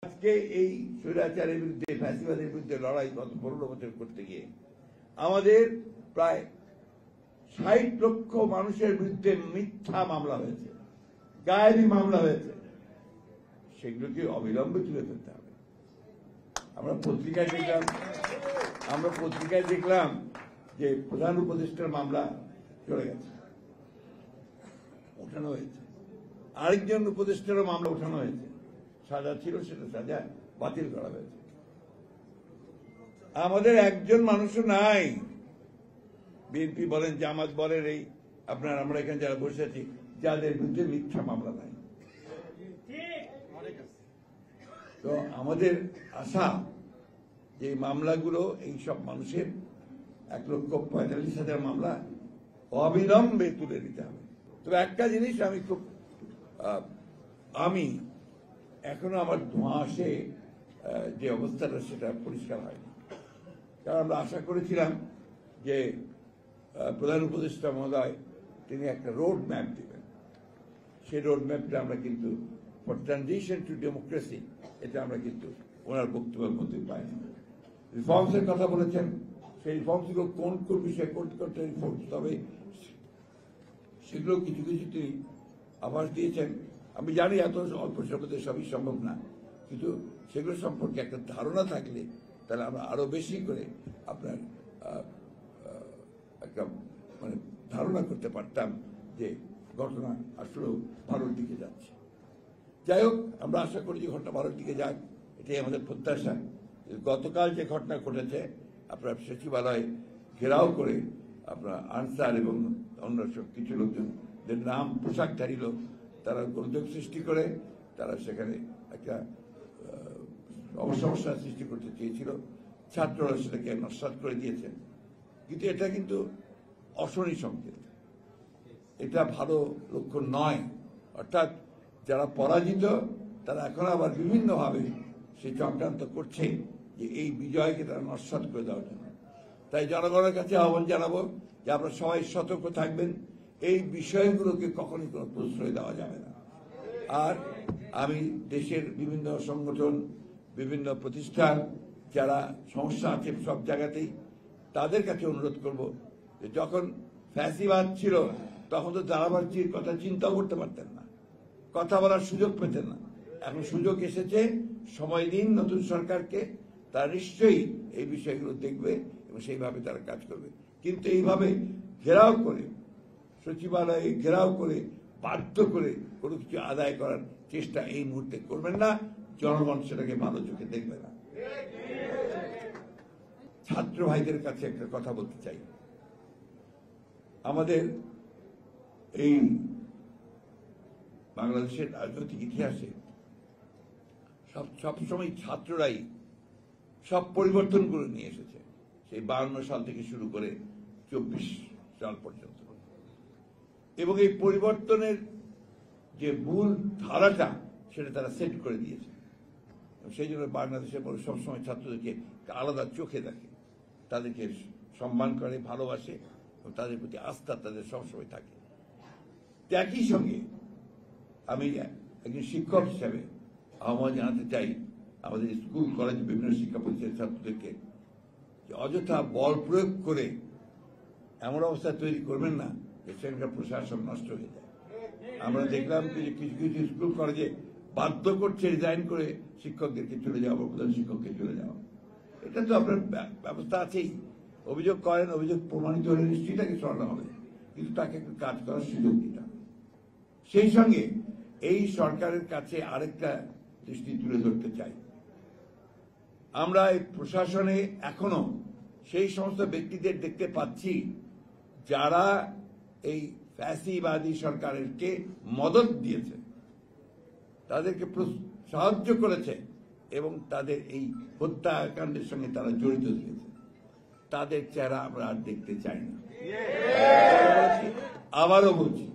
আজকে এই স্বৈরাচারের বিরুদ্ধে ফ্যাসিবাদের বিরুদ্ধে লড়াই গত 15 বছর করতে গিয়ে আমাদের প্রায় 60 লক্ষ মানুষের বিরুদ্ধে মিথ্যা মামলা হয়েছে, গায়েবী মামলা হয়েছে। সেগুলোকে অবিলম্বে তুলে ফেলতে হবে। আমরা পত্রিকায় দেখলাম যে প্রধান উপদেষ্টার মামলা চলে গেছে, উঠানো হয়েছে। আরেকজন উপদেষ্টারও মামলা উঠানো হয়েছে, সাজা ছিল সেটা সাজা বাতিল করা হয়েছে। আমাদের একজন মানুষও নাই, বিএনপি বলেন, জামাত বলেন, এই আমরা এখানে যারা বসে আছি, যাদের বিরুদ্ধে মিথ্যা মামলা নাই। তো আমাদের আশা যে মামলাগুলো এই সব মানুষের 1,45,000 মামলা অবিলম্বে তুলে দিতে হবে। তবে একটা জিনিস আমি এখনো আমার ধোঁয়াশে যে অবস্থাটা সেটা পরিষ্কার হয়নি। কারণ আমরা আশা করেছিলাম যে প্রধান উপদেষ্টা মহোদয় তিনি একটা রোড ম্যাপ দেবেন। সেই রোড ম্যাপটা আমরা কিন্তু ফর ট্রানজিশন টু ডেমোক্রেসি, এটা আমরা কিন্তু ওনার বক্তব্যের মধ্যে পাইনি। রিফর্মসের কথা বলেছেন, সেই রিফর্মসগুলো কোন কোন বিষয়ে কোনটা রিফর্মস, তবে সেগুলো কিছু কিছু তিনি আভাস দিয়েছেন। আমি জানি এত অল্প সময়ে সবই সম্ভব না, কিন্তু সেগুলো সম্পর্কে একটা ধারণা থাকলে তাহলে আমরা আরো বেশি করে আপনার একটা ধারণা করতে পারতাম যে ঘটনা আসলে ভালোর দিকে যাচ্ছে। যাই হোক, আমরা আশা করি যে ঘটনা ভালোর দিকে যাক, এটাই আমাদের প্রত্যাশা। গতকাল যে ঘটনা ঘটেছে, আপনার সচিবালয় ঘেরাও করে আপনার আনসার এবং অন্য সব কিছু লোকজনদের নাম পোশাকধারী লোক, তারা গোলযোগ সৃষ্টি করে তারা সেখানে একটা সমস্যার সৃষ্টি করতে চেয়েছিল। ছাত্ররা সেটাকে নস্যাৎ করে দিয়েছেন। কিন্তু এটা কিন্তু অশনি সংকেত, এটা ভালো লক্ষণ নয়। অর্থাৎ যারা পরাজিত তারা এখন আবার বিভিন্নভাবে সে চক্রান্ত করছে যে এই বিজয়কে তারা নস্যাৎ করে দেওয়ার জন্য। তাই জনগণের কাছে আহ্বান জানাবো যে আপনারা সবাই সতর্ক থাকবেন, এই বিষয়গুলোকে কখনই কোনো প্রশ্রয় দেওয়া যাবে না। আর আমি দেশের বিভিন্ন সংগঠন, বিভিন্ন প্রতিষ্ঠান, যারা সমস্যা আছে সব জায়গাতেই, তাদের কাছে অনুরোধ করব যে যখন ফ্যাসিবাদ ছিল তখন তো ধারাবাহিক কথা চিন্তাও করতে পারতেন না, কথা বলার সুযোগ পেতেন না। এখন সুযোগ এসেছে, সময় দিন নতুন সরকারকে, তারা নিশ্চয়ই এই বিষয়গুলো দেখবে এবং সেইভাবে তারা কাজ করবে। কিন্তু এইভাবে ঘেরাও করে, সচিবালয়ে ঘেরাও করে, বাধ্য করে কোনো কিছু আদায় করার চেষ্টা এই মুহূর্তে করবেন না। জনগণ সেটাকে ভালো চোখে দেখবে না। ছাত্র ভাইদের কাছে একটা কথা বলতে চাই, আমাদের এই বাংলাদেশের রাজনৈতিক ইতিহাসে সবসময় ছাত্ররাই সব পরিবর্তনগুলো নিয়ে এসেছে, সেই 52 সাল থেকে শুরু করে 24 সাল পর্যন্ত। এবং এই পরিবর্তনের যে মূল ধারাটা সেটা তারা সেট করে দিয়েছে। সেই জন্য বাংলাদেশের মানুষ সবসময় ছাত্রদেরকে আলাদা চোখে দেখে, তাদেরকে সম্মান করে, ভালোবাসে এবং তাদের প্রতি আস্থা তাদের সবসময় থাকে। একই সঙ্গে আমি একজন শিক্ষক হিসাবে আহ্বান জানাতে চাই আমাদের স্কুল, কলেজ, বিভিন্ন শিক্ষা প্রতিষ্ঠানের ছাত্রদেরকে যে অযথা বল প্রয়োগ করে এমন অবস্থা তৈরি করবেন না যে সেখানকার প্রশাসন নষ্ট হয়ে যায়। আমরা দেখলাম যে কিছু কিছু স্কুল কলেজে বাধ্য করছে রিজাইন করে শিক্ষকদেরকে চলে যাওয়া, প্রধান শিক্ষককে চলে যাওয়া। এটা তো আপনার ব্যবস্থা আছেই, অভিযোগ করেন, অভিযোগ প্রমাণিত হলে নিশ্চয়ই তাকে সরানো হবে, কিন্তু তাকে একটু কাজ করার সুযোগ দিতে হবে। সেই সঙ্গে এই সরকারের কাছে আরেকটা দৃষ্টি তুলে ধরতে চাই, আমরা এই প্রশাসনে এখনো সেই সমস্ত ব্যক্তিদের দেখতে পাচ্ছি যারা এই ফ্যাসিবাদী সরকারকে মদত দিয়েছে, তাদেরকে সাহায্য করেছে এবং তাদের এই হত্যাকাণ্ডের সঙ্গে তারা জড়িত দিয়েছে। তাদের চেহারা আমরা আর দেখতে চাই না। আবারও বলছি,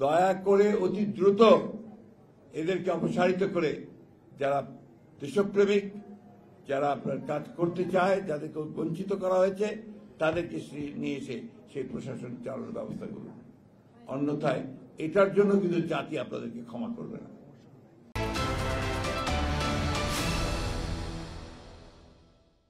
দয়া করে অতি দ্রুত এদেরকে অপসারিত করে যারা দেশপ্রেমিক, যারা আপনার কাজ করতে চায়, যাদেরকে বঞ্চিত করা হয়েছে, তাদেরকে নিয়ে এসে সেই প্রশাসন চালানোর ব্যবস্থা করুন। অন্যথায় এটার জন্য কিন্তু জাতি আপনাদেরকে ক্ষমা করবে না।